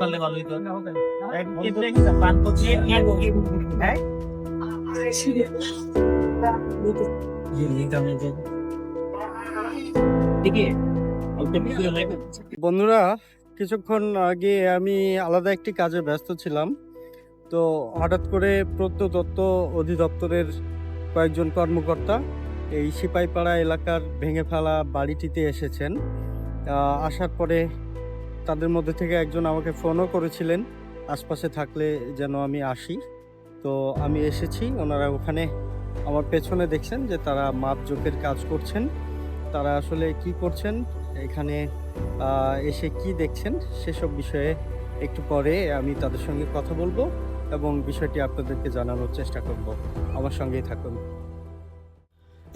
করলে ভালো হইতো। পান করছি হ্যাঁ বন্ধুরা, কিছুক্ষণ আগে আমি আলাদা একটি কাজে ব্যস্ত ছিলাম। তো হঠাৎ করে প্রত্নতত্ত্ব অধিদপ্তরের কয়েকজন কর্মকর্তা এই সিপাহীপাড়া এলাকার ভেঙে ফেলা বাড়িটিতে এসেছেন। আসার পরে তাদের মধ্যে থেকে একজন আমাকে ফোনও করেছিলেন আশপাশে থাকলে যেন আমি আসি। তো আমি এসেছি। ওনারা ওখানে আমার পেছনে দেখছেন যে তারা মাপজোকের কাজ করছেন। তারা আসলে কি করছেন, এখানে এসে কি দেখছেন, সেসব বিষয়ে একটু পরে আমি তাদের সঙ্গে কথা বলবো এবং বিষয়টি আপনাদেরকে জানানোর চেষ্টা করব। আমার সঙ্গেই থাকুন।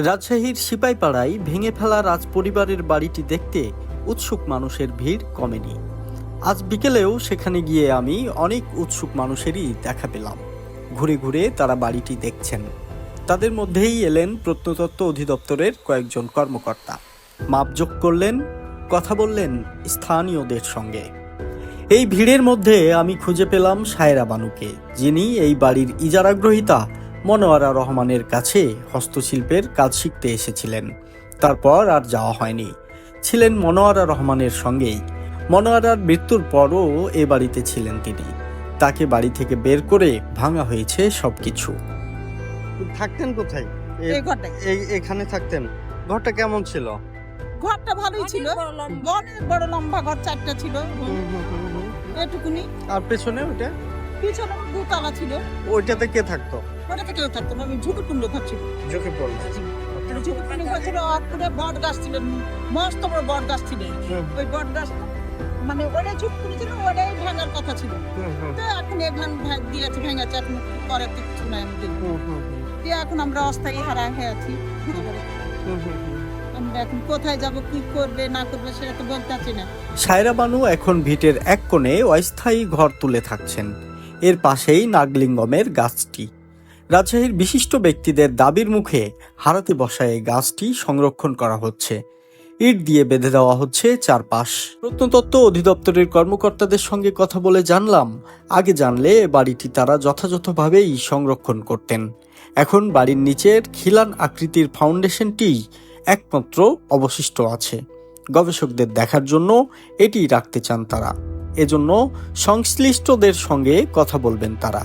রাজশাহীর সিপাহীপাড়ায় ভেঙে ফেলা রাজপরিবারের বাড়িটি দেখতে উৎসুক মানুষের ভিড় কমেনি। আজ বিকেলেও সেখানে গিয়ে আমি অনেক উৎসুক মানুষেরই দেখা পেলাম। ঘুরে ঘুরে তারা বাড়িটি দেখছেন। তাদের মধ্যেই এলেন প্রত্নতত্ত্ব অধিদপ্তরের কয়েকজন কর্মকর্তা। মাপজোক করলেন, কথা বললেন স্থানীয়দের সঙ্গে। এই ভিড়ের মধ্যে আমি খুঁজে পেলাম সায়রা বানুকে, যিনি এই বাড়ির ইজারাগ্রহীতা মনোয়ারা রহমানের কাছে হস্তশিল্পের কাজ শিখতে এসেছিলেন। তারপর আর যাওয়া হয়নি, ছিলেন মনোয়ারা রহমানের সঙ্গেই। মনোয়ারার মৃত্যুর পরও এ বাড়িতে ছিলেন তিনি। তাকে বাড়ি থেকে বের করে ভাঙা হয়েছে সবকিছু। থাকতেন কোথায়? এই ঘরটায়। এখানে থাকতেন। ঘরটা কেমন ছিল? ঘরটা ভালোই ছিল, অনেক বড় লম্বা ঘর, 4টা ছিল এটুকুনি। আর পেছনে ওটা? পিছনে 2 তলা ছিল। ওইটাতে কে থাকতো? ওটাতে কেউ থাকতো না, ঝুঁকিপূর্ণ ঘর ছিল। চোখে পড়লো। ঝুঁকিপূর্ণ ঘর ছিল, আর পুরো বট গাছ ছিল, মস্ত বড় বট গাছ ছিল। ওই বট গাছ মানে ওটাই ঝুঁকিপূর্ণ ছিল, ওটাই ভাঙার কথা ছিল। তো এখন এখান দিয়েছে, ভেঙেছে, এখন করার তো কিছু নাই আমাদের। এখন আমরা অস্থায়ী হারা হয়ে আছি। আমরা এখন কোথায় যাব, কি করবে না করবে সেটা তো বলতে পারছি না। সায়রা বানু এখন ভিটের এক কোণে অস্থায়ী ঘর তুলে থাকছেন। এর পাশেই নাগলিঙ্গমের গাছটি। রাজশাহীর বিশিষ্ট ব্যক্তিদের দাবির মুখে হারাতে বসা এই গাছটি সংরক্ষণ করা হচ্ছে। ইট দিয়ে বেঁধে দেওয়া হচ্ছে চারপাশ। প্রত্নতত্ত্ব অধিদপ্তরের কর্মকর্তাদের সঙ্গে কথা বলে জানলাম, আগে জানলে এ বাড়িটি তারা যথাযথভাবেই সংরক্ষণ করতেন। এখন বাড়ির নিচের খিলান আকৃতির ফাউন্ডেশনটি একমাত্র অবশিষ্ট আছে। গবেষকদের দেখার জন্য এটি রাখতে চান তারা। এজন্য সংশ্লিষ্টদের সঙ্গে কথা বলবেন তারা।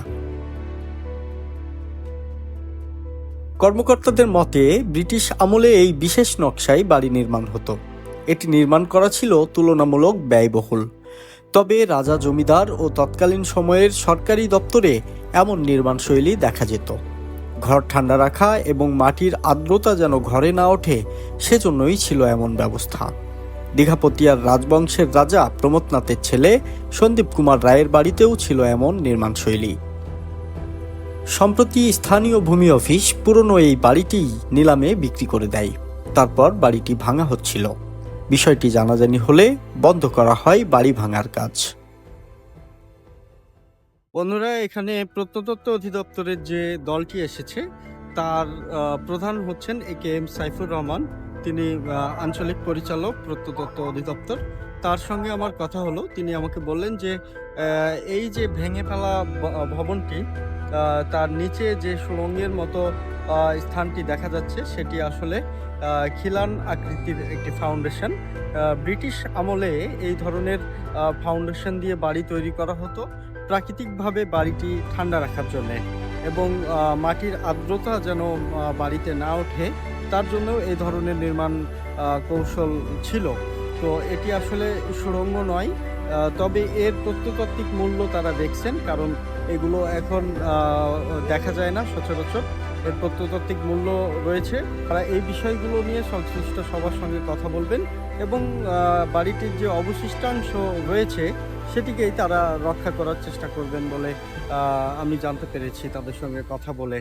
কর্মকর্তাদের মতে ব্রিটিশ আমলে এই বিশেষ নকশায় বাড়ি নির্মাণ হতো। এটি নির্মাণ করা ছিল তুলনামূলক ব্যয়বহুল। তবে রাজা, জমিদার ও তৎকালীন সময়ের সরকারি দপ্তরে এমন নির্মাণশৈলী দেখা যেত। ঘর ঠান্ডা রাখা এবং মাটির আর্দ্রতা যেন ঘরে না ওঠে, সেজন্যই ছিল এমন ব্যবস্থা। দীঘাপতিয়ার রাজবংশের রাজা প্রমথনাথের ছেলে সন্দীপ কুমার রায়ের বাড়িতেও ছিল এমন নির্মাণশৈলী। সম্প্রতি স্থানীয় ভূমি অফিস পুরনো এই বাড়িটি নিলামে বিক্রি করে দেয়। তারপর বাড়িটি ভাঙা হচ্ছিল। বিষয়টি জানাজানি হলে বন্ধ করা হয় বাড়ি ভাঙার কাজ। বন্ধুরা, এখানে প্রত্নতত্ত্ব অধিদপ্তরের যে দলটি এসেছে তার প্রধান হচ্ছেন AKM সাইফুর রহমান। তিনি আঞ্চলিক পরিচালক প্রত্নতত্ত্ব অধিদপ্তর। তার সঙ্গে আমার কথা হলো। তিনি আমাকে বললেন যে এই যে ভেঙে ফেলা ভবনটি, তার নিচে যে সুড়ঙ্গের মতো স্থানটি দেখা যাচ্ছে সেটি আসলে খিলান আকৃতির একটি ফাউন্ডেশন। ব্রিটিশ আমলে এই ধরনের ফাউন্ডেশন দিয়ে বাড়ি তৈরি করা হতো প্রাকৃতিকভাবে বাড়িটি ঠান্ডা রাখার জন্য এবং মাটির আর্দ্রতা যেন বাড়িতে না ওঠে, তার জন্য এই ধরনের নির্মাণ কৌশল ছিল। তো এটি আসলে সুড়ঙ্গ নয়, তবে এর প্রত্নতাত্ত্বিক মূল্য তারা দেখছেন, কারণ এগুলো এখন দেখা যায় না সচরাচর। এর প্রত্নতাত্ত্বিক মূল্য রয়েছে। তারা এই বিষয়গুলো নিয়ে সংশ্লিষ্ট সবার সঙ্গে কথা বলবেন এবং বাড়িটির যে অবশিষ্টাংশ রয়েছে সেটিকেই তারা রক্ষা করার চেষ্টা করবেন বলে আমি জানতে পেরেছি তাদের সঙ্গে কথা বলে।